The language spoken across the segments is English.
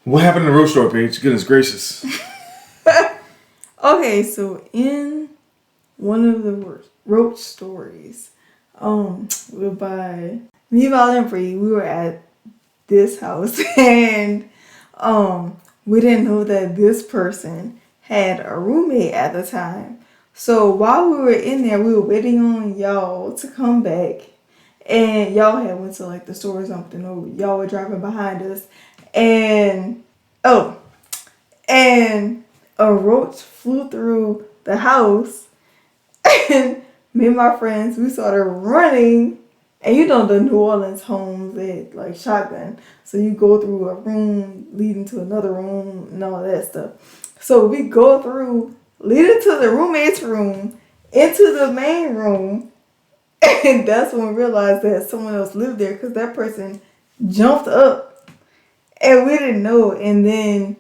What happened in the roach store, Paige? Goodness gracious. Okay, so in one of the roach stories, by me, Val, and Bree, we were at this house and we didn't know that this person had a roommate at the time. So while we were in there, we were waiting on y'all to come back, and y'all had went to like the store or something, or y'all were driving behind us, and and a roach flew through the house, and me and my friends, we started running. And you know the New Orleans homes, they like shotgun. So you go through a room leading to another room and all that stuff. So we go through, leading to the roommate's room, into the main room. And that's when we realized that someone else lived there because that person jumped up. And we didn't know. And then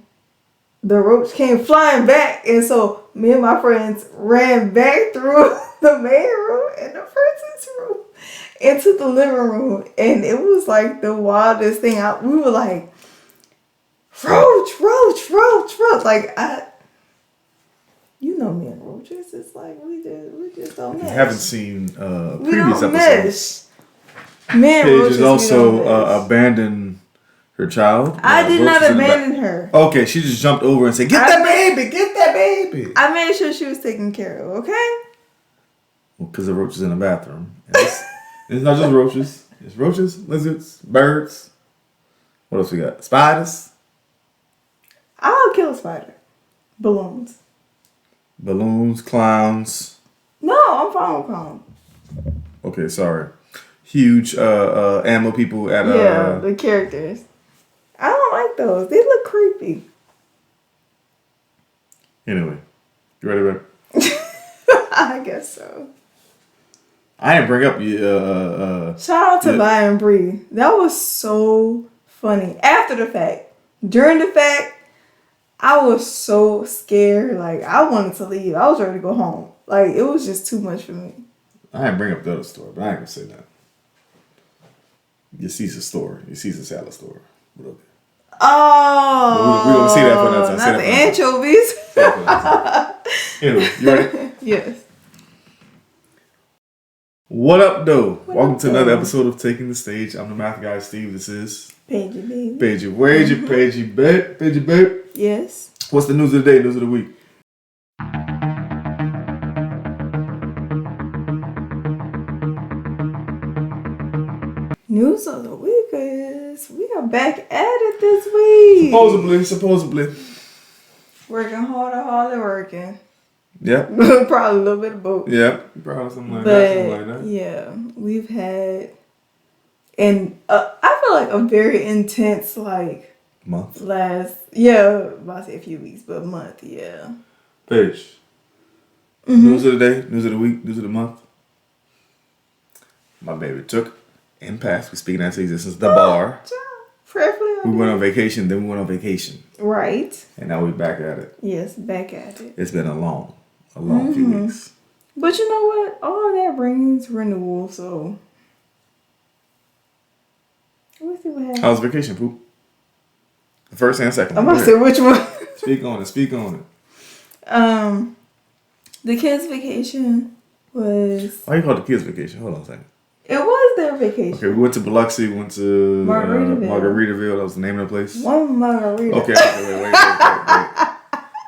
the roach came flying back. And so me and my friends ran back through the main room and the person's room into the living room, and it was like the wildest thing. We were like, roach, like you know me and roaches. It's like we just don't mesh. If you haven't seen We previous don't episodes, Man, Paige roaches, has also abandoned her child. I did not abandon her. Okay, she just jumped over and said, "Get that baby!" I made sure she was taken care of. Okay. Well, because the roach is in the bathroom. It's not just roaches. It's roaches, lizards, birds. What else we got? Spiders. I'll kill a spider. Balloons, clowns. No, I'm fine with clowns. Okay, sorry. Huge animal people at the characters. I don't like those. They look creepy. Anyway, you ready, babe? I guess so. I didn't bring up Shout out to Vi and Bree. That was so funny. After the fact. During the fact, I was so scared. Like, I wanted to leave. I was ready to go home. Like, it was just too much for me. I didn't bring up the other story, but I ain't gonna say that. Your Caesar story. Your Caesar salad story. But okay. Oh. We're gonna see that for another time. Not the anchovies. Anyway, you ready? Yes. What up, though? Welcome to another episode of Taking the Stage. I'm the math guy, Steve. This is Paige, baby. Paige, babe. Yes. What's the news of the day? News of the week? News of the week is we are back at it this week. Supposedly. Working harder working. Yep. Probably a little bit of both. Yep. Probably something like that. Yeah, we've had, and I feel like a very intense month. About to say a few weeks, but a month. Yeah. Paige. News of the day, news of the week, news of the month. My baby took and passed. We speaking that to existence. The bar. Prayerfully. We went on vacation. Then we went on vacation. Right. And now we're back at it. Yes, back at it. It's been a long few weeks. But you know what? All that brings renewal. So we'll see what happens. How's vacation, Poop? The first and second. I'm about to say which one. Speak on it. The kids' vacation was. Why you call it the kids' vacation? Hold on a second. It was their vacation. Okay, we went to Biloxi, we went to Margaritaville. That was the name of the place. One margarita. Okay, wait.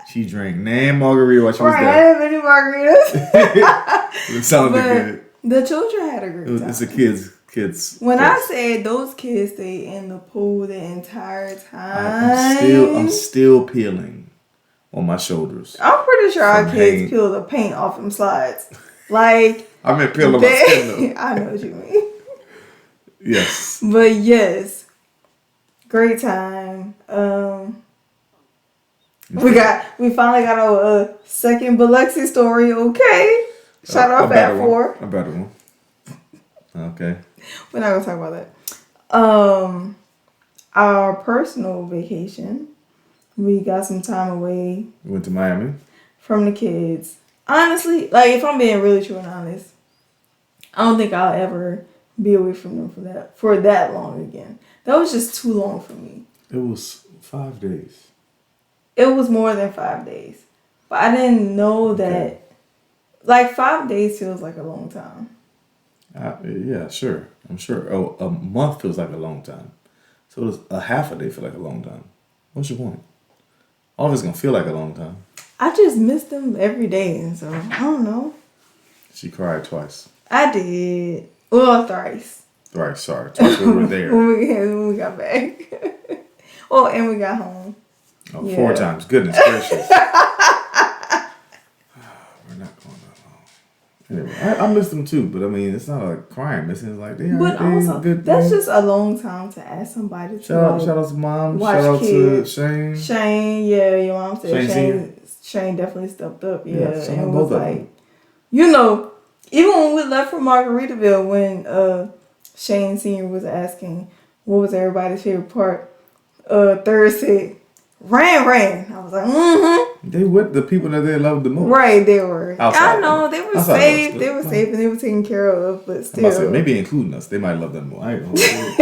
She drank name margarita while she was there. I didn't have any margaritas. It sounded good. The children had a great time. It's a kids. When I said those kids stayed in the pool the entire time. I'm still peeling on my shoulders. I'm pretty sure our kids peeled the paint off them slides. Like I meant peeling my skin though. I know what you mean. Yes. But yes. Great time. We finally got our second Biloxi story, okay? Shout out Fat Four. A better one. Okay. We're not gonna talk about that. Our personal vacation, we got some time away. We went to Miami. From the kids. Honestly, like if I'm being really true and honest, I don't think I'll ever be away from them for that long again. That was just too long for me. It was 5 days. It was more than 5 days. But I didn't know that, Okay. like, 5 days feels like a long time. Yeah, sure. I'm sure. Oh, a month feels like a long time. So does a half a day feel like a long time? What's your point? All of it's going to feel like a long time. I just miss them every day, and so I don't know. She cried twice. I did. Well, thrice. Thrice, sorry. Twice we were there. when we got back. Oh, and we got home. Oh, Yeah. 4 times. Goodness gracious. We're not going that long. Anyway, I miss them too, but I mean, it's not a crying missing. It's like, But also, good. that's just a long time to ask somebody to Shout out to mom. watch Shout out kids. to Shane. Shane, yeah, your mom said Shane Shane definitely stepped up, Yeah, yeah, shout out and both was of them. like, you know, even when we left for Margaritaville, when Shane Senior was asking what was everybody's favorite part, Third said, Ran. I was like, They with the people that they love the most. Right, they were. Outside I know they were outside safe. of us, They were but- safe and they were taken care of, but I'm about to say, still, maybe including us, they might love them more. I ain't gonna lie.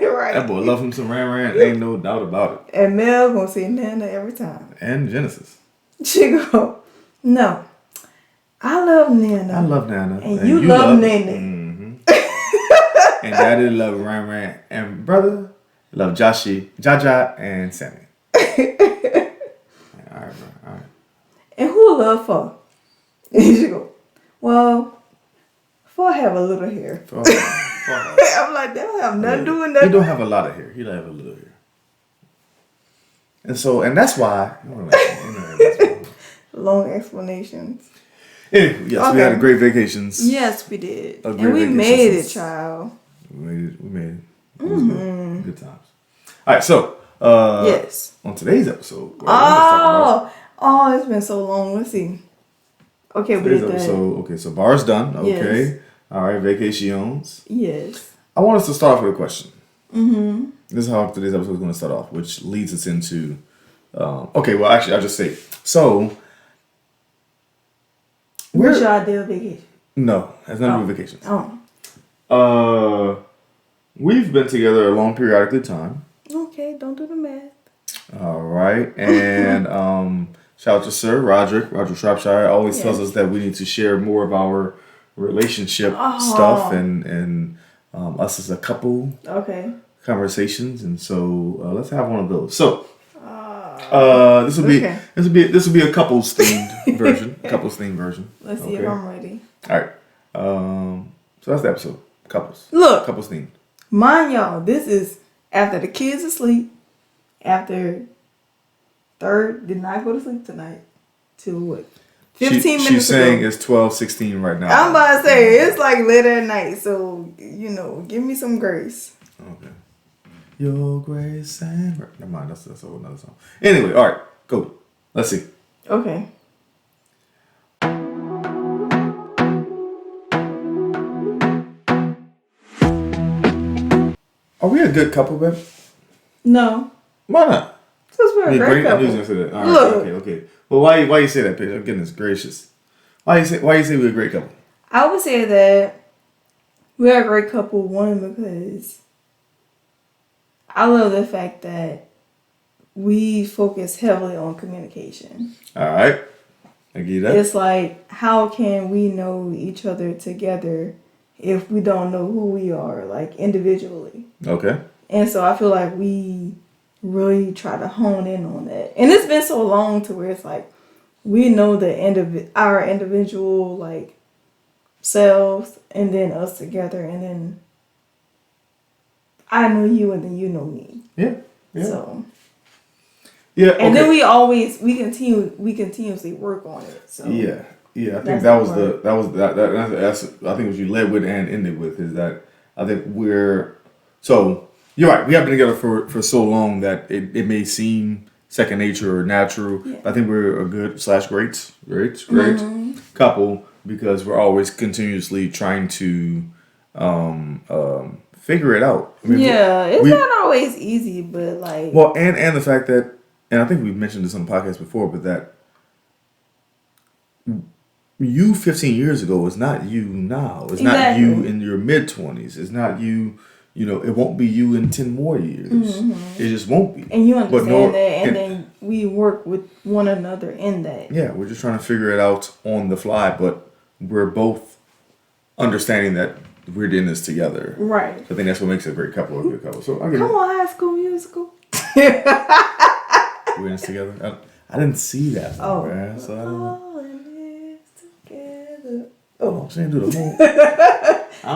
right. That boy love him some Ran. Ain't no doubt about it. And Mel gonna say Nana every time. And Genesis. She go, no, I love Nana. I love Nana. And you love Nene. Mm-hmm. And Daddy love Ran. And brother love Jaja, and Sammy. All right, bro. All right. And who love Pho? And she go, well, Pho have a little hair. Fuck. I'm like, they don't have nothing to do with He nothing. don't have a lot of hair. He don't have a little hair. And that's why. Long explanations. Anyway, yes, we Okay. had a great vacations. Yes, we did. A And great we vacation made it, since- child. We made it. It was good times. All right, so Yes. on today's episode, we're gonna talk Oh, it's been so long. Let's see. Okay, about we today's did that. episode. Okay, so bar's done. Okay, Yes. all right, vacations. Yes. I want us to start off with a question. Mm-hmm. This is how today's episode is going to start off, which leads us into. Okay, well, actually, I'll just say so. What's your ideal vacation? No, has nothing to do with vacations. Oh, We've been together a long periodically time. okay. Don't do the math. All right, and shout out to Sir Roger Shropshire. Always tells Yes. us that we need to share more of our relationship Oh. stuff and us as a couple Okay. conversations, and so let's have one of those. So this will okay. be a couples themed version. Couples themed version. Let's see if I'm ready. All right. So that's the episode. Couples. Look, Couples themed. mind y'all, this is after the kids asleep. After Third did not go to sleep tonight. Till what? 15 minutes She's saying ago. it's 12:16 right now. I'm about to say it's like late at night, so give me some grace. Okay. Your grace and never mind. That's a whole another song. Anyway, all right, go. Let's see. Okay. Are we a good couple, babe? No, Why not? because we're a great I knew couple. you was gonna say that. All right, Look. okay. Well, why you say that, babe? Oh, goodness gracious. Why you say we're a great couple? I would say that we're a great couple, one, because I love the fact that we focus heavily on communication. All right, I give you that. It's like, how can we know each other together if we don't know who we are, like, individually? Okay. And so I feel like we really try to hone in on that. And it's been so long to where it's like, we know our individual, like, selves, and then us together, and then I know you, and then you know me. Yeah. So, Yeah. Okay. and then we continuously work on it. So Yeah. I think That's that's I think what you led with and ended with is that I think so you're right. We have been together for so long that it may seem second nature or natural. Yeah. I think we're a good / great couple because we're always continuously trying to figure it out. I mean, it's not always easy, but like, well, and the fact that, and I think we've mentioned this on the podcast before, but that you 15 years ago is not you now. It's not you Exactly. in your mid-20s. It's not you it won't be you in 10 more years. It just won't be. And you understand that, and then we work with one another in that. Yeah, we're just trying to figure it out on the fly, but we're both understanding that we're doing this together. Right. So I think that's what makes a great couple, a good couple. So I get Come on, High School Musical. we're in this together. I didn't see that one, man, so I don't know. All in this together. Oh, she didn't do the whole.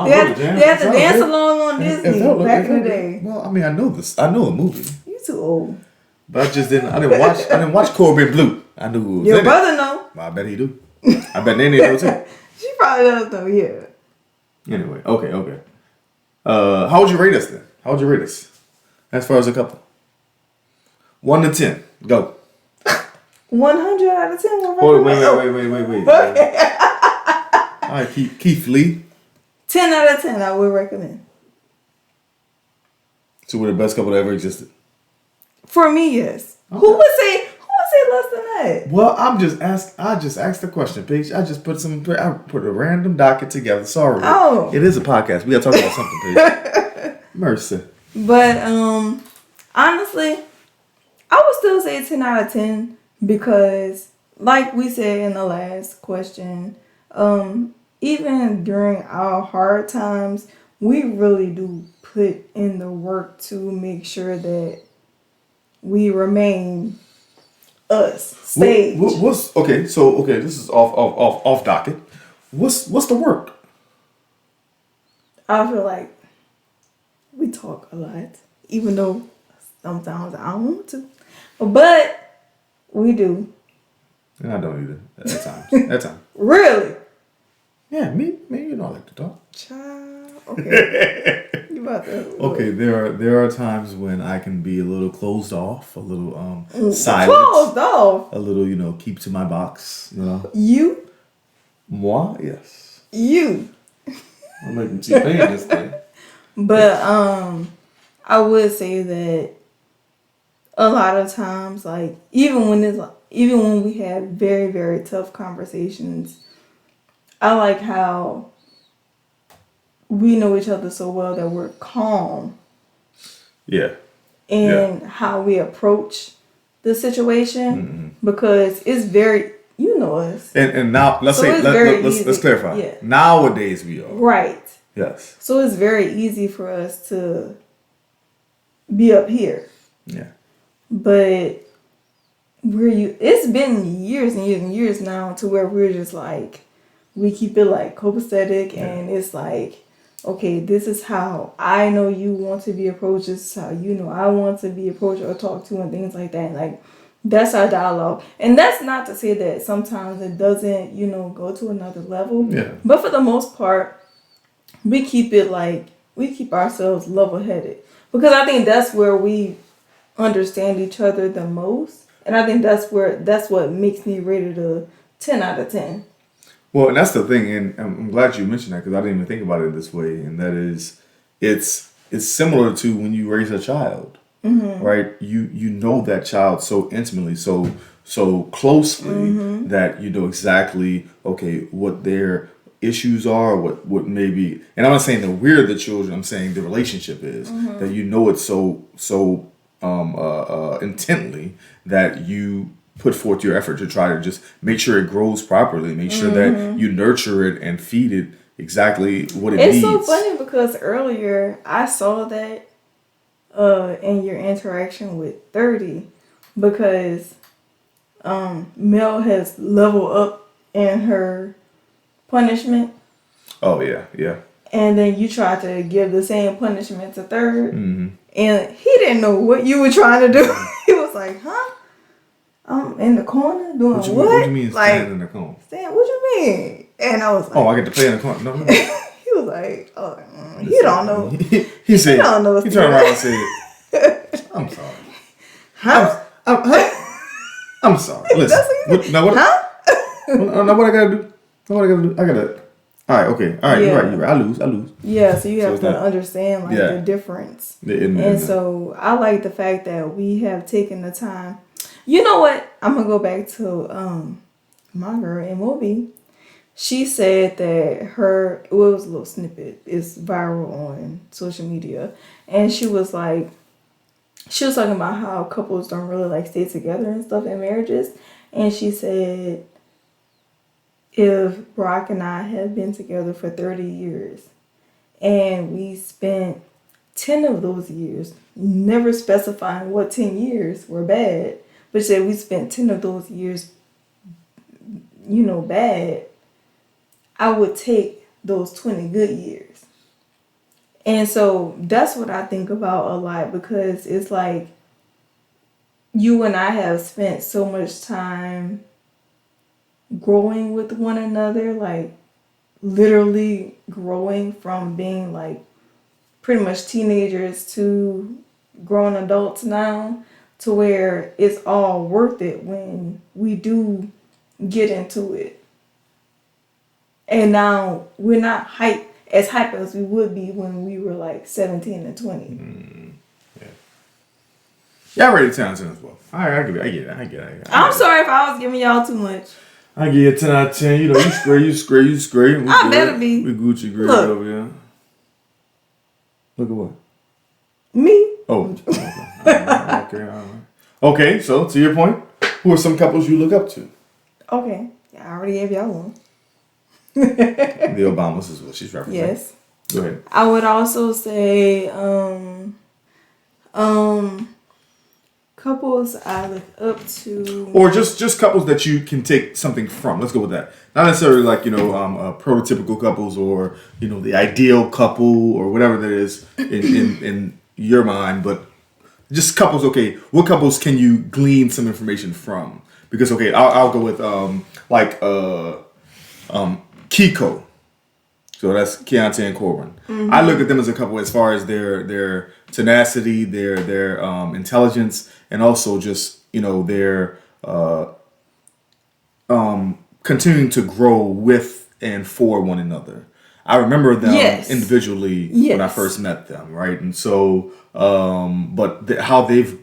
They had to dance along on Disney back in the day. Well, I mean, I know this. I know the movie. You too old. But I didn't watch Corbin Blue. I knew who was Your in brother it. know. Well, I bet he do. I bet Nanny knows too. She probably does though, yeah. Anyway, okay. How would you rate us then? How would you rate us? As far as a couple. 1 to 10. Go. 100 out of 10. Wait. All right, Keith Lee. 10 out of 10 I would recommend. So we're the best couple that ever existed. For me, yes. Okay. Who would say less than that? Well, I just asked the question, Paige. I put a random docket together. Sorry. Oh. It is a podcast. We gotta talk about something, Paige. Mercy. But honestly, I would still say 10 out of 10 because like we said in the last question, even during our hard times, we really do put in the work to make sure that we remain us. Staige. Okay, this is off docket. What's the work? I feel like we talk a lot, even though sometimes I don't want to. But we do. And I don't either. At times. Really? Yeah, me, I like to talk. Child. Okay. You about to Okay, there are times when I can be a little closed off, a little silent. Closed off. A little, keep to my box, You? Moi, yes. You. I'm making you paying this thing. But I would say that a lot of times, like even when we have very, very tough conversations, I like how we know each other so well that we're calm. Yeah. And how we approach the situation because it's very, you know us. And now let's clarify. Yeah. Nowadays we are. Right. Yes. So it's very easy for us to be up here. Yeah. But it's been years and years and years now to where we're just like, we keep it like copacetic and it's like, okay, this is how I know you want to be approached. This is how you know I want to be approached or talked to and things like that. Like, that's our dialogue. And that's not to say that sometimes it doesn't, go to another level. Yeah. But for the most part, we keep ourselves level-headed. Because I think that's where we understand each other the most. And I think that's what makes me rated a 10 out of 10. Well, and that's the thing, and I'm glad you mentioned that because I didn't even think about it this way. And that is, it's similar to when you raise a child, right? You know that child so intimately, so closely that you know exactly what their issues are, what maybe. And I'm not saying that we're the children. I'm saying the relationship is that you know it so intently that you put forth your effort to try to just make sure it grows properly, make sure that you nurture it and feed it exactly what it needs. It's so funny because earlier I saw that in your interaction with 30 because Mel has leveled up in her punishment. Oh, yeah. And then you tried to give the same punishment to Third. And he didn't know what you were trying to do. He was like, huh? I'm in the corner doing what? What do you mean standing in the corner? Stand, what you mean? And I was like, I get to play in the corner. No. he was like, oh, you don't know. He said, you don't know he turned around and said, I'm sorry. Huh? I'm sorry. Listen. Huh? What I gotta do? I gotta. All right. Okay. All right. Yeah. You're right. I lose. Yeah. So you have to understand the difference. So I like the fact that we have taken the time. You know what? I'm gonna go back to my girl Moby. she said that it was a little snippet. It's viral on social media, and she was talking about how couples don't really like stay together and stuff in marriages, and she said if Brock and I have been together for 30 years and we spent 10 of those years, never specifying what 10 years were bad, but said we spent 10 of those years, bad, I would take those 20 good years. And so that's what I think about a lot, because it's like you and I have spent so much time growing with one another, like literally growing from being like pretty much teenagers to grown adults now, to where it's all worth it when we do get into it. And now we're not as hype as we would be when we were like 17 and 20. Yeah, I rated 10 out of 10 as well. I get it. I'm sorry if I was giving y'all too much. I give you a 10 out of 10. You know, you straight. I better be. We Gucci grade Look. over here. Look at what? Me? Oh, okay. All right. Okay, so to your point, who are some couples you look up to? Okay. I already gave y'all one. The Obamas is what she's referencing. Yes. Go ahead. I would also say couples I look up to, or just couples that you can take something from. Let's go with that. Not necessarily like prototypical couples, or the ideal couple, or whatever that is in your mind, but just couples. Okay, what couples can you glean some information from? Because I'll go with Kiko. So that's Keontae and Corbin. Mm-hmm. I look at them as a couple as far as their tenacity, their intelligence, and also just their continuing to grow with and for one another. I remember them individually when I first met them, right? And so, how they've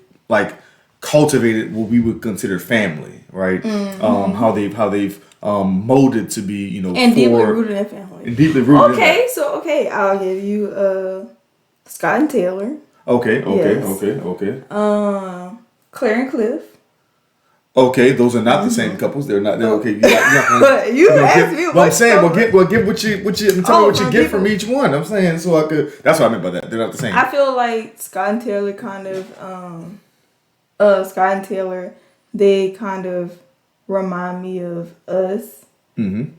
cultivated what we would consider family, right? Mm-hmm. How they've molded to be, and deeply rooted in family. And deeply rooted. Okay, I'll give you Scott and Taylor. Okay. Claire and Cliff. Okay, those are not the same couples. They're not. They're okay. You asked me. Well, I'm saying, give what you tell me what you get from each one. I'm saying, so I could. That's what I meant by that. They're not the same. I feel like Scott and Taylor Scott and Taylor, they kind of remind me of us. Mm-hmm.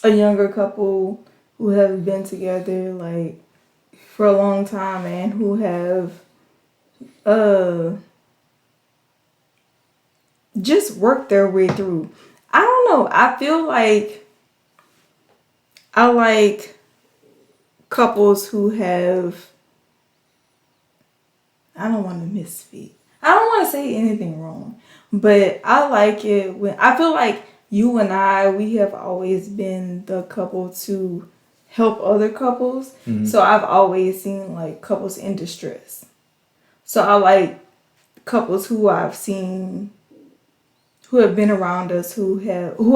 A younger couple who have been together for a long time and who have just worked their way through. I don't know. I feel like I like couples who have, I don't want to misspeak. I don't want to say anything wrong, but I like it when I feel like you and I, we have always been the couple to help other couples. Mm-hmm. So I've always seen couples in distress. So I like couples who I've seen, who have been around us, who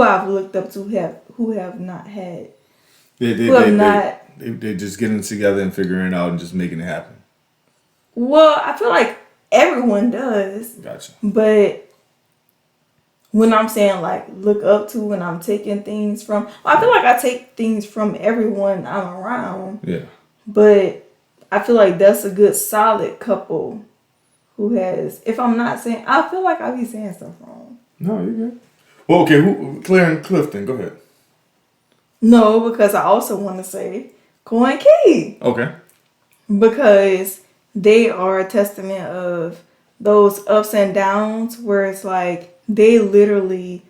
I've looked up to, who have not had. They're just getting together and figuring it out and just making it happen. Well, I feel like everyone does. Gotcha. But when I'm saying look up to, when I'm taking things from, I feel like I take things from everyone I'm around. Yeah. But I feel like that's a good solid couple who has, if I'm not saying, I feel like I be saying stuff wrong. No, you're good. Well, okay, Claire and Clifton, go ahead. No, because I also want to say Cole and Key. Okay. Because they are a testament of those ups and downs where it's they literally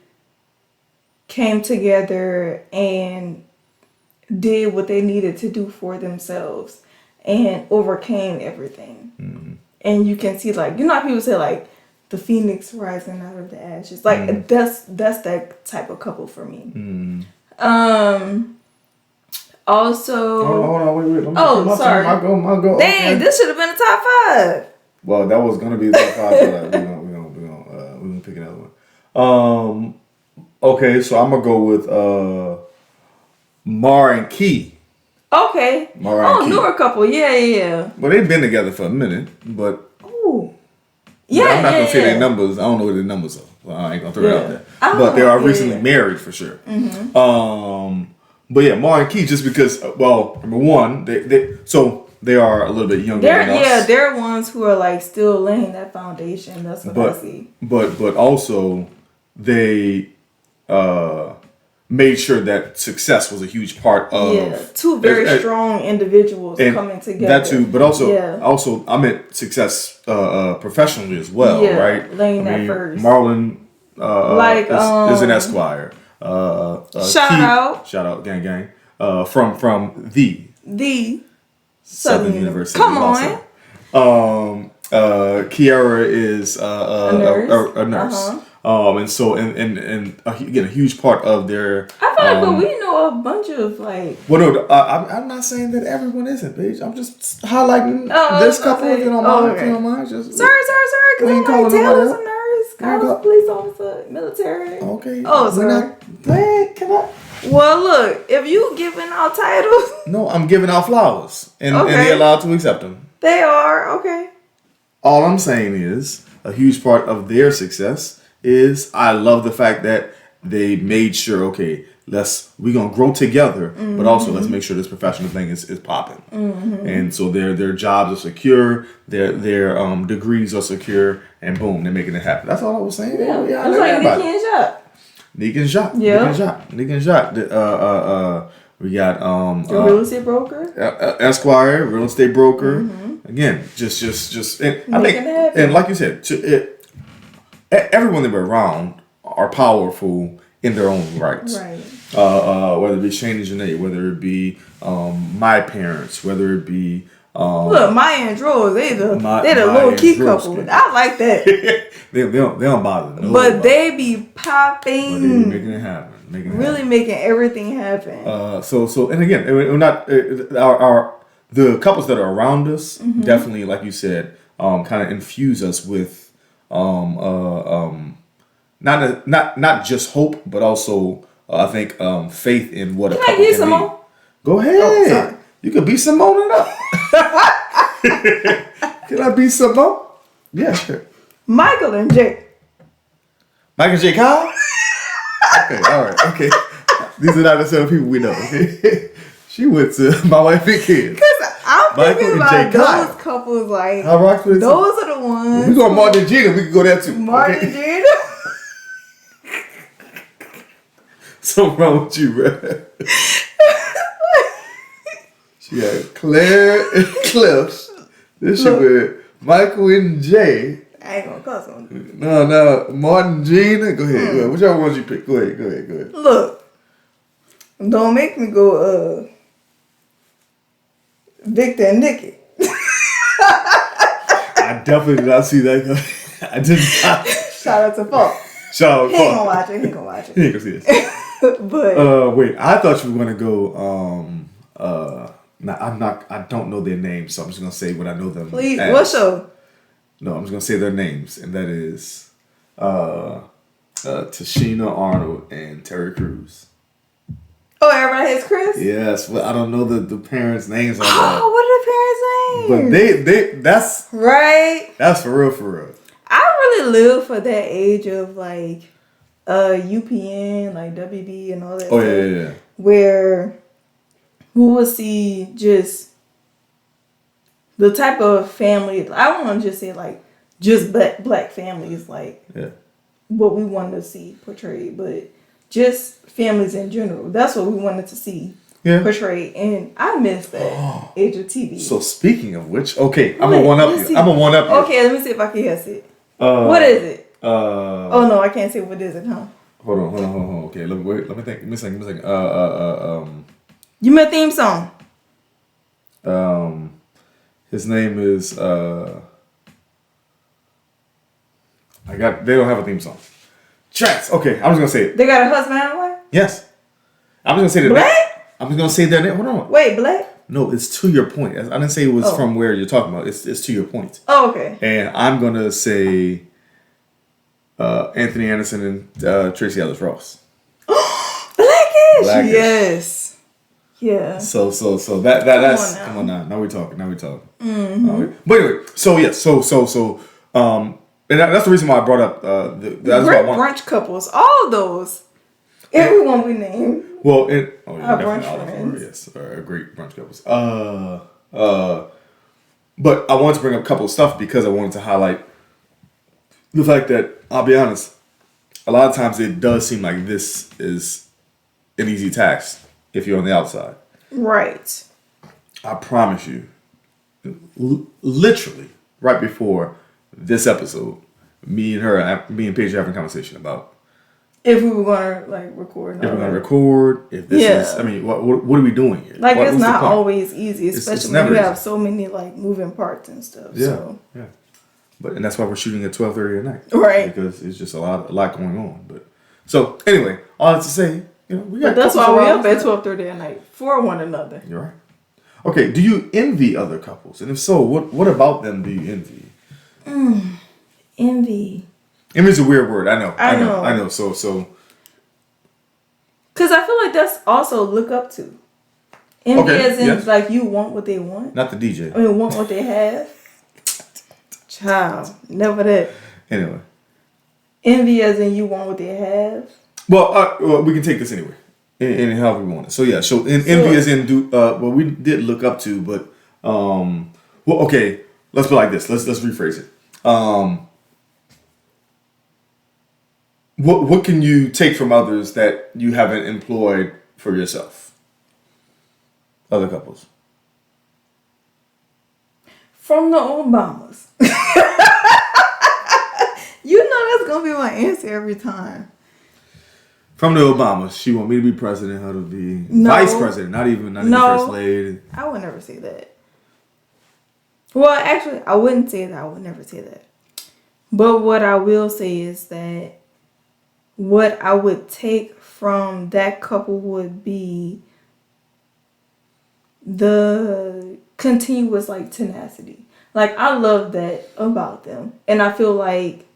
came together and did what they needed to do for themselves and overcame everything. Mm-hmm. And you can see how people say the phoenix rising out of the ashes. That's that type of couple for me. Mm-hmm. Also, hold on, wait. Sorry. My go. Dang, this should have been a top 5. Well, that was gonna be the top 5, but we're gonna pick another one. Okay, so I'm gonna go with Mar and Key. Okay. Mar and Key. Newer couple. Yeah. Well, they've been together for a minute, but Ooh. I'm not gonna say their numbers. I don't know what their numbers are. Well, I ain't gonna throw it out there. But they are recently married for sure. But yeah, Mar and Key, just because. Well, number one, they are a little bit younger than us. Yeah, they're ones who are like still laying that foundation. That's what I see. But also they made sure that success was a huge part of two very strong individuals coming together. That too, but also I meant success professionally as well, right? Laying that first. Marlon is an Esquire. Shout out, gang, from the Southern University. Come on. Kiara is a nurse. And so and again, a huge part of their. I feel like, but we know a bunch of like. Well, no, I'm not saying that everyone isn't, bitch. I'm just highlighting this couple. If you don't mind, okay. If you don't mind, just sorry. Because I'm like, Taylor's a nurse, Kyle's a police officer, military. Okay. Oh, sorry. Come on. Well, look, if you giving out titles. No, I'm giving out flowers, and they're allowed to accept them. They are okay. All I'm saying is a huge part of their success is I love the fact that they made sure, okay, we're gonna grow together, but also let's make sure this professional thing is popping. And so their jobs are secure, their degrees are secure, and boom, they're making it happen. That's all I was saying. Yeah, it's like Nikki and Jacques. Nick and Jacques. We got the real estate broker, Esquire, real estate broker. Again, just and I think, and like you said, everyone that we're around are powerful in their own rights. Right. Whether it be Shane and Janae, whether it be my parents, whether it be look, Maya and Drew, they the low key couple. I like that. they don't bother. But they be popping. But they be making it happen. Making everything happen. So and again, we're not the couples that are around us definitely, like you said, kind of infuse us with not just hope, but also I think faith in what a couple can be. Simone? Go ahead. You could be Simone it up. Can I be Simone? Yeah, sure. Michael and Jay. Michael J. Kyle? Okay, all right, okay. These are not the sort of people we know, okay? She went to My Wife and Kids. Because I'm thinking about those couples, like, those are the ones. We go to Martin and Gina, we can go there too. Martin and Gina? Something wrong with you, bro. She got Claire and Cliff. This shit with Michael and Jay. I ain't gonna cuss on you. No, Martin and Gina. Go ahead. Whichever ones you pick. Go ahead. Look. Don't make me go, Victor and Nikki. I definitely did not see that coming. I did not. Shout out to Paul. He ain't gonna watch it. He ain't gonna see this. But wait, I thought you were gonna go I don't know their names, so I'm just gonna say what I know them. Please, what show? No, I'm just gonna say their names, and that is Tashina Arnold and Terry Crews. Oh, everybody hates Chris? Yes, well, I don't know the parents' names on that. Oh, what are the parents' names? But that's right. That's for real. I really live for that age of like UPN, like WB and all that. Oh yeah. Where we will see just the type of family. I don't want to just say like just black families, like what we wanted to see portrayed, but just families in general. That's what we wanted to see portrayed, and I miss that age of TV. So speaking of which, okay, I'm gonna one up you. Okay, let me see if I can guess it. What is it? Oh no, I can't say what is it, huh? Hold on. Okay, let me think. Give me a second. You meant theme song. His name is they don't have a theme song. Tracks. Okay, I'm just gonna say it. They got a husband and a wife? Yes. I'm just gonna say their Black? name. I'm just gonna say their name. Hold on. Wait, Black? No, it's to your point. I didn't say it was from where you're talking about. It's to your point. Oh, okay. And I'm gonna say Anthony Anderson and Tracy Ellis Ross. Blackish. Yes. Yeah. So that's come on now. Now we're talking. Mm-hmm. But anyway, and that's the reason why I brought up that's Great brunch couples, all those. Everyone we named. Well, Our brunch all of them friends. are, yes, great brunch couples. But I wanted to bring up a couple of stuff because I wanted to highlight the fact that I'll be honest, a lot of times it does seem like this is an easy task if you're on the outside. Right. I promise you, literally right before this episode, me and Paige are having a conversation about if we were gonna like record. if we're gonna record. If this is, I mean, what are we doing here? Like it's not always easy, especially it's when you never have easy. so many like moving parts and stuff. Yeah, So. yeah. And that's why we're shooting at 12:30 at night, right? Because it's just a lot going on. But so anyway, all that to say, we got. But that's why we're up at 12:30 at night for one another. You're right. Okay, do you envy other couples? And if so, what about them do you envy? Envy. Envy's a weird word. I know. So. Because I feel like that's also look up to. Envy as in like you want what they want. Not the DJ. I mean, want what they have. Child, never that. Anyway. Envy as in you want what they have. Well, we can take this anyway. In however we want it. So yeah, envy as in we did look up to, but okay, let's put it like this. Let's rephrase it. What can you take from others that you haven't employed for yourself? Other couples. From the Obamas. You know that's gonna be my answer every time. From the Obamas, she want me to be president, her to be vice president, not even first lady. I would never say that. Well, actually, I wouldn't say that. I would never say that. But what I will say is that what I would take from that couple would be the continuous like tenacity. Like I love that about them, and I feel like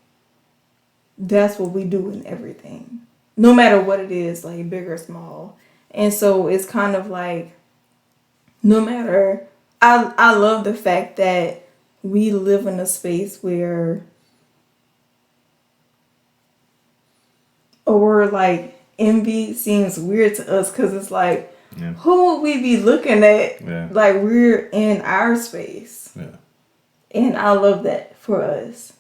that's what we do in everything. No matter what it is, like big or small. And so it's kind of like, no matter, I love the fact that we live in a space where, or like envy seems weird to us because it's like, who would we be looking at? Yeah. Like we're in our space. Yeah. And I love that for us.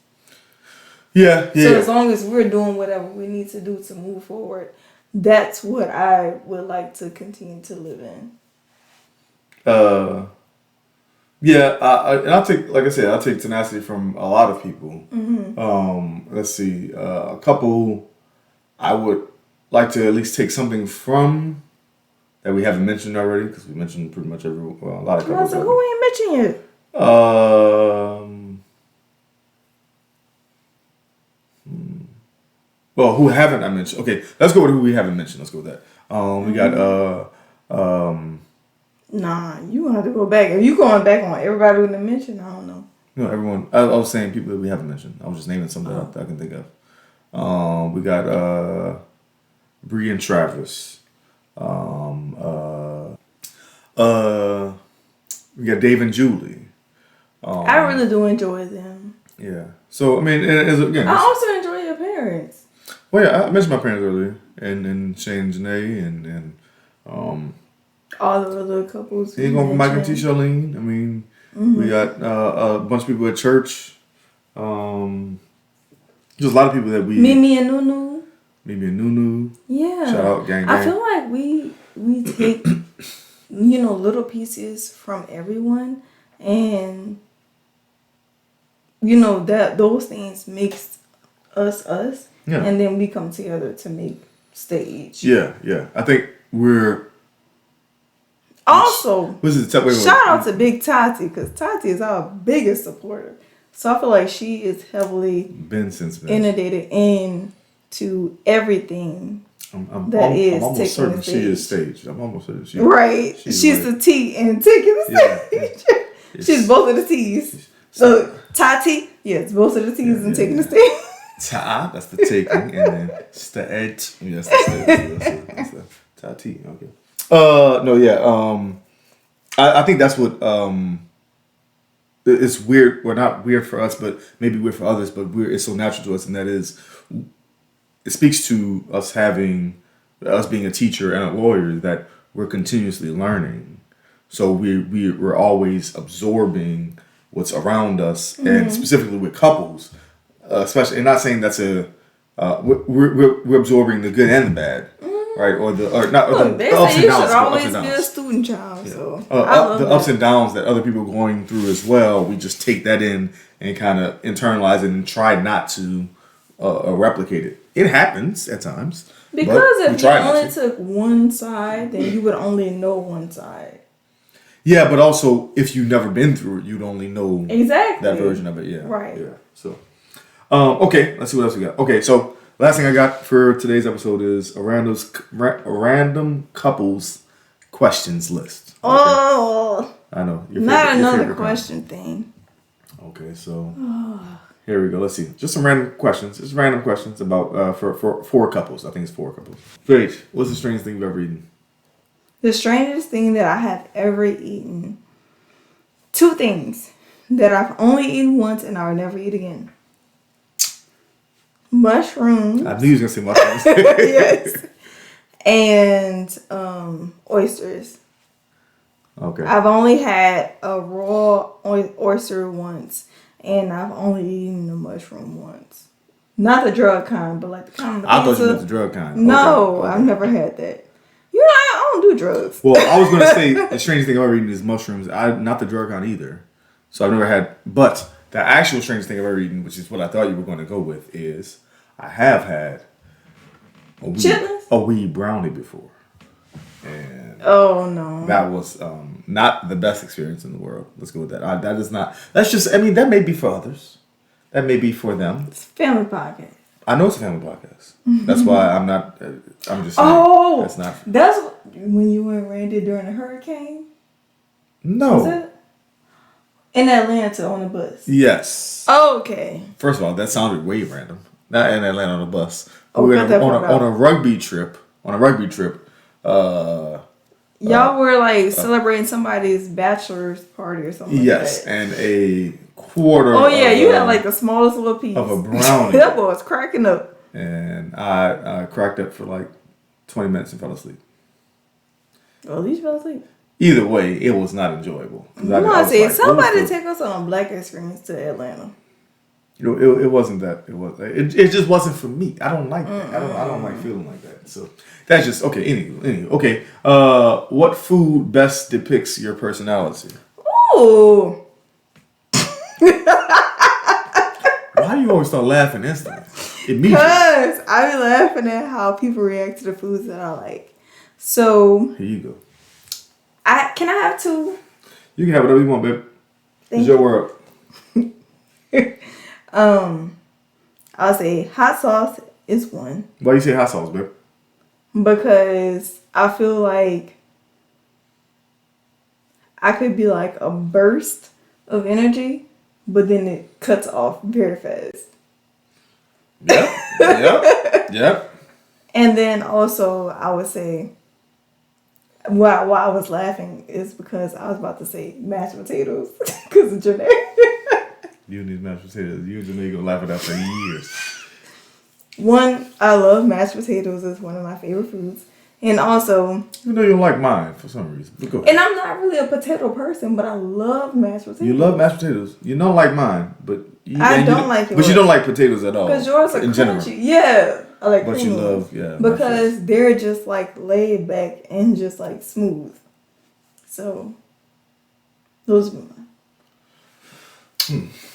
Yeah. So as long as we're doing whatever we need to do to move forward, that's what I would like to continue to live in. And I'll take, like I said, I'll take tenacity from a lot of people. Mm-hmm. Let's see, a couple I would like to at least take something from that we haven't mentioned already, because we mentioned pretty much a lot of couples. Who ain't mentioned yet? Well, who haven't I mentioned? Okay, let's go with who we haven't mentioned. Let's go with that. We got Nah, you gonna have to go back. If you going back on everybody we didn't mention, I don't know. No, everyone. I was saying people that we haven't mentioned. I was just naming some that I can think of. We got Bree and Travis. We got Dave and Julie. I really do enjoy them. Yeah. So I mean, again, I also enjoy your parents. Well, yeah, I mentioned my parents earlier, and Shane, Janae, and all the other couples. Ain't going for Mike and T. Charlene. I mean, we got a bunch of people at church. There's a lot of people that we. Mimi and Nunu. Yeah. Shout out, gang. I feel like we take little pieces from everyone, and that those things makes us, and then we come together to make Staige. Yeah. I think we're. Also, shout out to Big Tati, because Tati is our biggest supporter. So I feel like she is heavily inundated into everything I'm almost certain she is Staige. I'm almost certain she is. Right. She's the T and taking the stage. Yeah. She's both of the T's. So Tati, yes, both of the T's and taking the stage. Ta, that's the taking, and then Staige. Yes, that's Tati. Okay. No, yeah. I think that's what it's weird. Well, not weird for us, but maybe weird for others. But weird. It's so natural to us, and that is, it speaks to us being a teacher and a lawyer that we're continuously learning. So we're always absorbing what's around us, and specifically with couples, especially. And not saying that's we're absorbing the good and the bad, right? Or not Look, they the ups say and you downs. should The ups always and be a downs. student child. So The that. ups and downs that other people are going through as well. We just take that in and kind of internalize it and try not to replicate it. It happens at times. Because but if you only took one side, then you would only know one side. Yeah, but also if you've never been through it, you'd only know exactly that version of it. Yeah, right. Yeah. So, okay, let's see what else we got. Okay, so last thing I got for today's episode is a random couples questions list. Okay. Oh, I know. Not another question thing. Okay, so here we go. Let's see. Just some random questions. Just random questions about for 4 couples. I think it's 4 couples. Great. What's the strangest thing you've ever eaten? The strangest thing that I have ever eaten. 2 things that I've only eaten once and I will never eat again. Mushrooms. I knew you was gonna say mushrooms. yes. And oysters. Okay. I've only had a raw oyster once, and I've only eaten a mushroom once. Not the drug kind, but like the kind of the I thought pizza. you meant the drug kind. No, Okay. I've never had that. You know, I don't do drugs. Well, I was gonna say the strangest thing I've ever eaten is mushrooms. Not the drug kind either. So I've never had. But the actual strangest thing I've ever eaten, which is what I thought you were going to go with, is I have had a weed brownie before, and oh no, that was not the best experience in the world. Let's go with that. That is not. That's just. I mean, that may be for others. That may be for them. it's a family podcast. I know it's a family podcast. That's why I'm not. I'm just saying. Oh, that's not. That's when you and Randy during the hurricane. No. Was it? In Atlanta on the bus. Yes. Oh, okay. First of all, that sounded way random. Not in Atlanta on a bus. Oh, We were cut that part on a out. rugby trip. Y'all were like celebrating somebody's bachelor's party or something. Yes, like that. and a quarter. Oh yeah, you had like the smallest little piece of a brownie. That boy was cracking up. And I cracked up for like 20 minutes and fell asleep. Well, at least you fell asleep. Either way, it was not enjoyable. Somebody take us on a black experience to Atlanta. You know, it wasn't that. It just wasn't for me. I don't like that. I don't like feeling like that. So that's just okay. Anyway, okay. What food best depicts your personality? Ooh. Why do you always start laughing instantly? Immediately. Because I be laughing at how people react to the foods that I like. So Here you go. Can I have 2? You can have whatever you want, babe. It's your world. I'll say hot sauce is 1 Why you say hot sauce, babe? because I feel like I could be like a burst of energy, but then it cuts off very fast. Yep. And then also I would say why I was laughing is because I was about to say mashed potatoes because of Janae. You and these mashed potatoes. You and Janae gonna laugh at that for years. 1, I love mashed potatoes. It's one of my favorite foods. And also... You know you don't like mine for some reason. But go ahead. And I'm not really a potato person, but I love mashed potatoes. You love mashed potatoes. You don't like mine, but... I don't like yours. But you don't like potatoes at all. Because yours are in crunchy. general. Yeah. I like But creamy. you love, yeah. Because they're just like laid back and just like smooth. So, those are mine.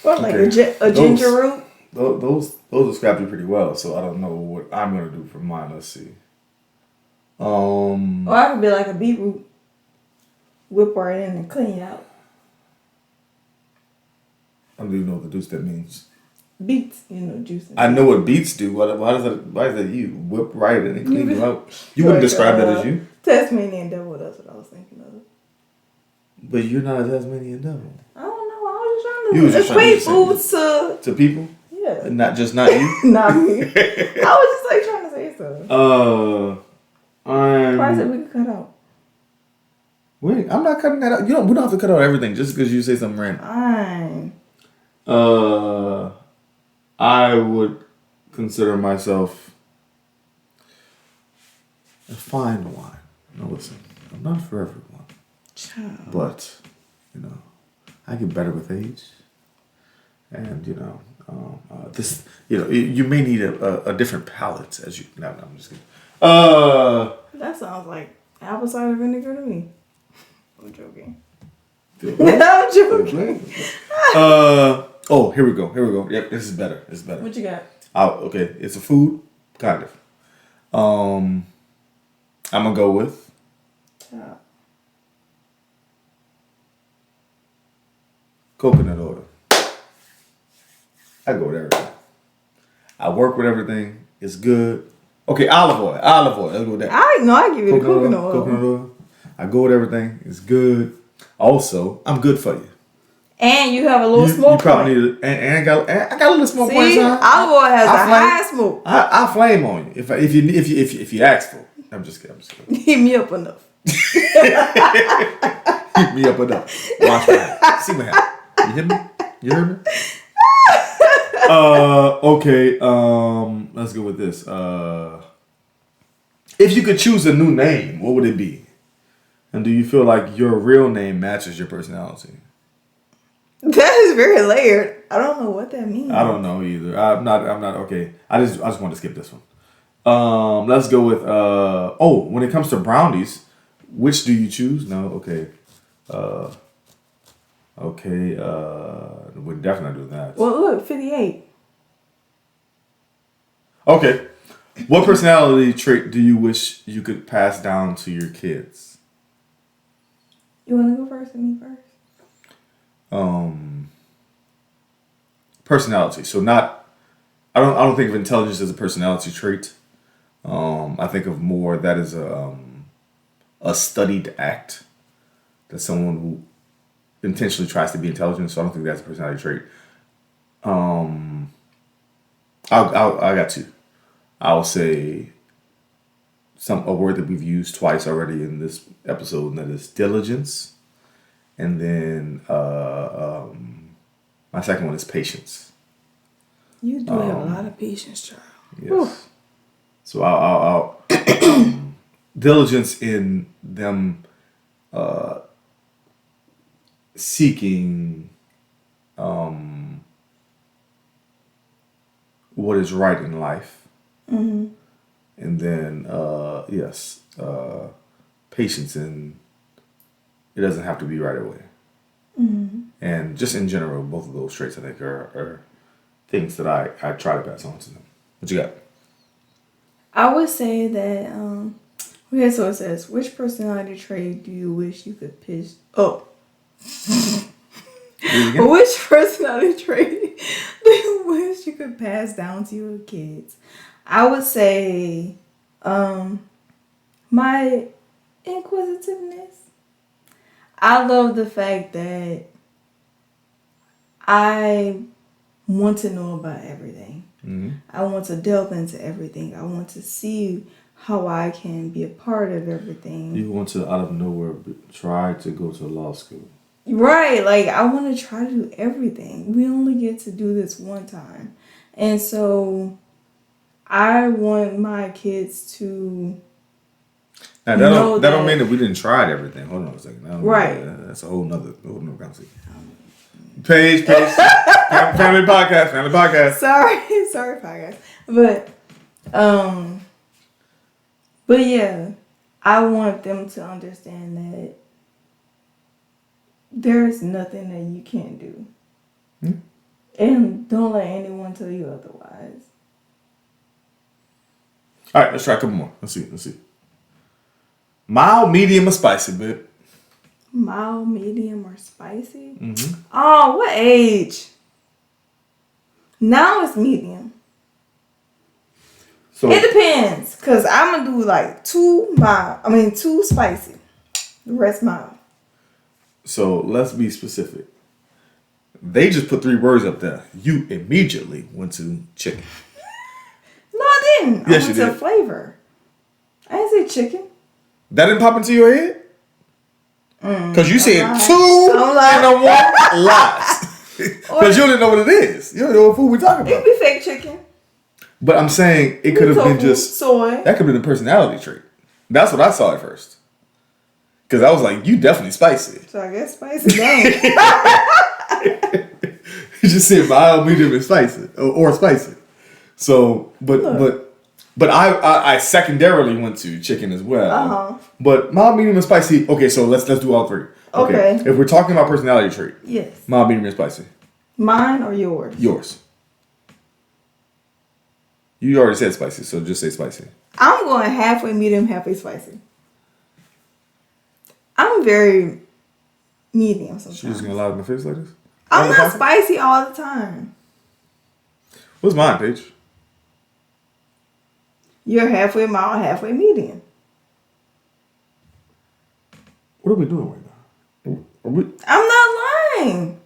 Or like a ginger root. Those describe you pretty well, so I don't know what I'm gonna do for mine. Let's see. Or I could be like a beetroot. Whip right in and clean it out. I don't even know what the deuce that means. Beets, juice. I know what beets do. Why is that you whip right in and clean you out? You wouldn't describe that as you. Tasmanian devil, that's what I was thinking of. But you're not a Tasmanian devil. I don't know. I was just trying to equate foods to people. Yeah. Not you. Not me. I was just like trying to say something. I'm I said we could cut out. Wait, I'm not cutting that out. We don't have to cut out everything just because you say something random. Fine. I would consider myself a fine wine. Now listen, I'm not for everyone. Child. But, I get better with age. And, this, you may need a different palate as you, no, I'm just kidding. That sounds like apple cider vinegar to me. I'm joking. I'm joking. Here we go. Yep, this is better. What you got? Okay, it's a food, kind of. I'm gonna go with coconut oil. I go with everything. I work with everything. It's good. Okay, olive oil. Let's go with that. I give you the coconut oil. Coconut oil. I go with everything. It's good. Also, I'm good for you. And you have a little smoke. You probably need it. And I got a little smoke point. See, olive oil has a high smoke. I flame on you if you ask for it. I'm just kidding. Heat me up enough. Heat me up enough. Watch what happens. See what happens. You hear me? You heard me? Okay. Let's go with this. If you could choose a new name, what would it be? And do you feel like your real name matches your personality? That is very layered. I don't know what that means. I don't know either. I'm not okay. I just want to skip this one. Let's go with when it comes to brownies, which do you choose? No, okay. We're definitely not doing that. Well, look, 58. Okay. What personality trait do you wish you could pass down to your kids? You want to go first or me first? Personality. So not. I don't think of intelligence as a personality trait. I think of more that as a studied act that someone who intentionally tries to be intelligent. So I don't think that's a personality trait. I got two. I'll say a word that we've used twice already in this episode, and that is diligence. And then my second one is patience. You do have a lot of patience, child. Yes. Whew. So I'll diligence in them seeking what is right in life. Mm-hmm. And then patience in it doesn't have to be right away. Mm-hmm. And just in general, both of those traits I think are things that I try to pass on to them. What you got? I would say that okay, so it says, which personality trait do you wish you could pitch? Oh. Which personality trait do you wish you could pass down to your kids? I would say my inquisitiveness. I love the fact that I want to know about everything. Mm-hmm. I want to delve into everything. I want to see how I can be a part of everything. You want to, out of nowhere, try to go to law school. Right. Like, I want to try to do everything. We only get to do this one time. And so I want my kids to now, that don't mean that we didn't try everything. Hold on a second. Right. That's a whole nother conversation. Paige. Family podcast. Sorry, podcast. But yeah, I want them to understand that there's nothing that you can't do. Hmm? And don't let anyone tell you otherwise. All right, let's try a couple more. Let's see. Mild, medium, or spicy, babe? Mild, medium, or spicy? Mm-hmm. Oh, what age? Now it's medium. So It depends, cause I'm gonna do like 2 spicy, the rest mild. So let's be specific. They just put 3 words up there. You immediately went to chicken. No, I didn't. Yes, I went you to did. flavor. I didn't say chicken. That didn't pop into your head? Because you said lying. 2 I'm lying. and a 1 lies. Because you don't know what it is. You don't know what food we're talking It about. could be fake chicken. But I'm saying it could have been Tofu, just soy. that could have been a personality trait. That's what I saw at first. Because I was like, you definitely spicy. So I guess spicy down. You just said mild, medium, and spicy, or spicy. So, but I secondarily went to chicken as well. But mild, medium, and spicy. Okay, so let's do all 3. Okay. If we're talking about personality trait, Yes. mild, medium, and spicy. Mine or yours? Yours. You already said spicy, so just say spicy. I'm going halfway medium, halfway spicy. I'm very medium sometimes. She's just gonna lie in my face like this? I'm not spicy all the time. What's mine, Paige? You're halfway mild, halfway medium. What are we doing right now? I'm not lying.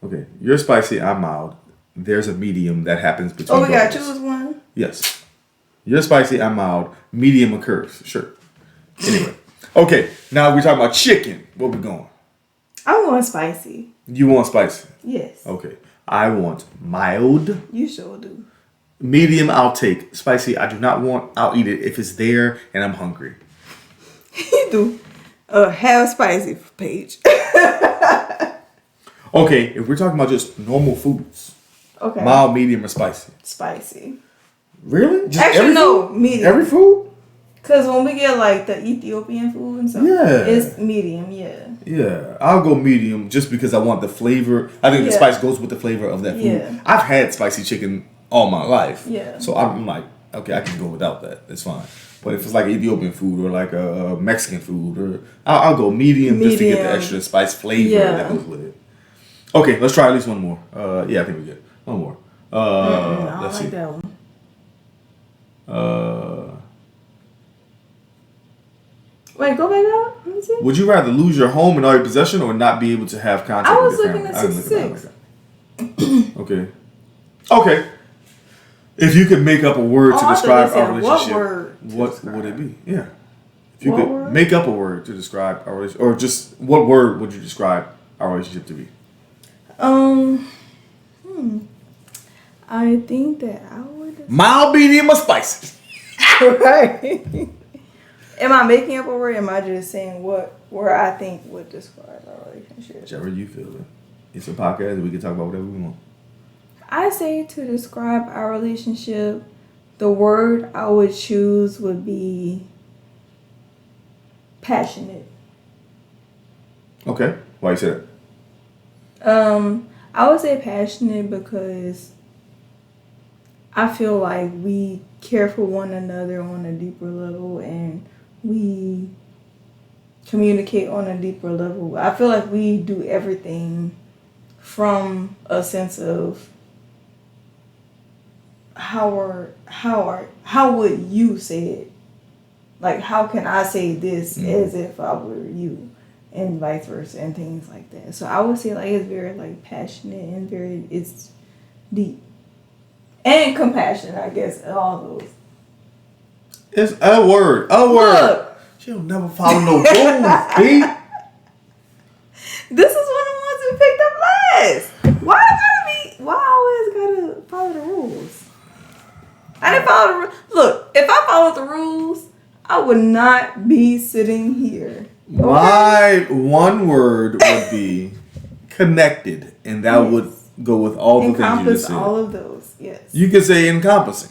Okay, you're spicy, I'm mild. There's a medium that happens between Oh, we got to both of us. choose one? Yes. You're spicy, I'm mild. Medium occurs. Sure. Anyway. Okay, now we're talking about chicken. Where we going? I'm going spicy. You want spicy? Yes. Okay. I want mild. You sure do. Medium, I'll take. Spicy, I do not want. I'll eat it if it's there and I'm hungry. You do. Half spicy, Paige. Okay, if we're talking about just normal foods. Okay. Mild, medium, or spicy? Spicy. Really? Just Actually, every no, food? medium. Every food? Because when we get like the Ethiopian food and stuff, it's medium, yeah. Yeah, I'll go medium just because I want the flavor. I think the spice goes with the flavor of that food. Yeah. I've had spicy chicken all my life. Yeah. So I'm like, okay, I can go without that. It's fine. But if it's like Ethiopian food or like a Mexican food, or I'll go medium just to get the extra spice flavor that goes with it. Okay, let's try at least one more. Yeah, I think we get one more. I Let's don't like see. that one. Wait, go back up. Let me see. Would you rather lose your home and all your possession or not be able to have contact I with was your looking family? at I didn't look at mine 66. like that. Okay. If you could make up a word to I thought describe they said our relationship, what word to what describe. would it be? Yeah. If you What could word? make up a word to describe our relationship, or just what word would you describe our relationship to be? I think that I would. Mild, medium, or spicy? Right. Am I making up a word? Or am I just saying what word I think would describe our relationship? Whichever you feel it. It's a podcast and we can talk about whatever we want. I say to describe our relationship, the word I would choose would be passionate. Okay. Why you say that? I would say passionate because I feel like we care for one another on a deeper level and we communicate on a deeper level. I feel like we do everything from a sense of how would you say it? Like, how can I say this as if I were you? And vice versa and things like that. So I would say like it's very like passionate and it's deep. And compassionate, I guess, all those. It's a word. A word. Look, She'll never follow no rules, B. this is one of the ones we picked up last. Why I always gotta follow the rules? I didn't follow the rules. Look, if I followed the rules, I would not be sitting here. Okay? My one word would be connected, and that would go with all the things you just Encompass said. all of those, yes. You could say encompassing.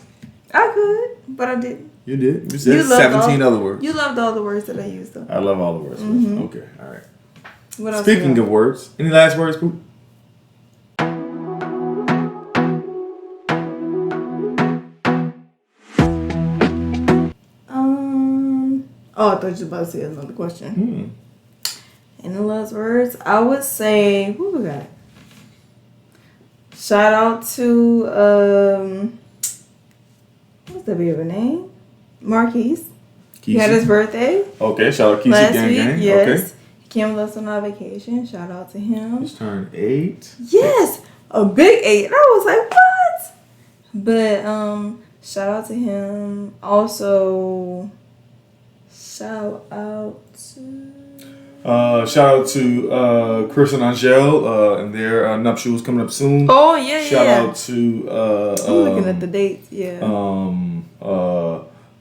I could, but I didn't. You did. You said loved 17 other words. You loved all the words that I used, though. I love all the words. Okay, all right. What else? Speaking of words, any last words, Poop? Oh, I thought you were about to say another question. Any last words? I would say, who we got? Shout out to what's the baby name? Marquise. He had his birthday Okay, shout out Kesey last Gang week. Gang. Yes. Okay. He came with us on our vacation. Shout out to him. He's turned 8. Yes, a big 8. And I was like, what? But shout out to him. Also, Shout out to Chris and Angel and their nuptials coming up soon. Oh yeah, Shout yeah. out to I'm looking at the dates. Yeah.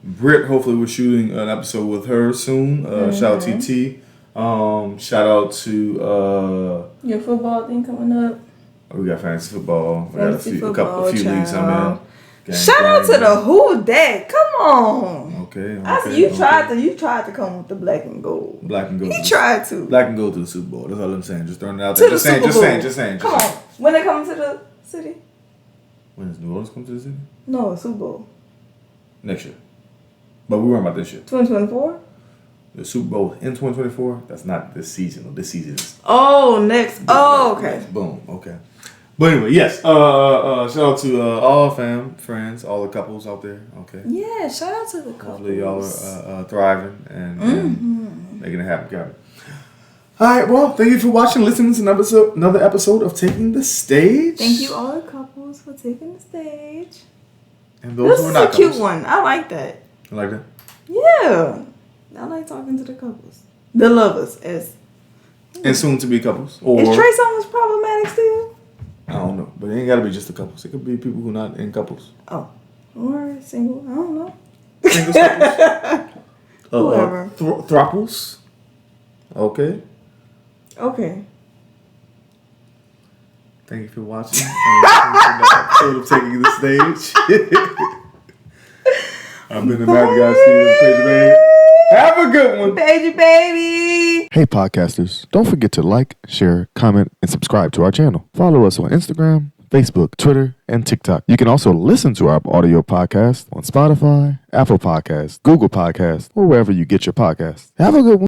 Britt. Hopefully, we're shooting an episode with her soon. Shout out TT. Shout out to your football thing coming up. we got fantasy football. We Fantasy got a football, few leagues I'm in. Shout out to the Who Dat. Come on. Okay. I see you tried to come with the black and gold. Black and gold. He tried to. Black and gold to the Super Bowl. That's all I'm saying. Just throwing it out there. Just saying. Come on. When they come to the city? When does New Orleans come to the city? No, Super Bowl. Next year. But we weren't about this year. 2024? The Super Bowl in 2024. That's not this season. This season is. Oh, next. Oh, okay. Next. Boom. Okay. But anyway, yes. Shout out to all friends, all the couples out there. Okay. Yeah, shout out to the couples. Hopefully y'all are thriving and making it happen. Got it. All right. Well, thank you for watching, listening to another episode of Taking the Stage. Thank you all the couples for taking the stage. And those this who are is not a cute couples. one. I like that. You like that? Yeah. I like talking to the couples. The lovers. And soon to be couples. Or Is Trey Songz problematic still? I don't know. But it ain't got to be just the couples. It could be people who are not in couples. Oh. Or single. I don't know. Singles, couples. Whoever. Throuples. Okay. Okay. Thank you for watching. Episode of Taking the Stage. I've been the Mad Guy, Steven Paige Man. Have a good one. Paige baby. Hey podcasters, don't forget to like, share, comment, and subscribe to our channel. Follow us on Instagram, Facebook, Twitter, and TikTok. You can also listen to our audio podcast on Spotify, Apple Podcasts, Google Podcasts, or wherever you get your podcasts. Have a good one.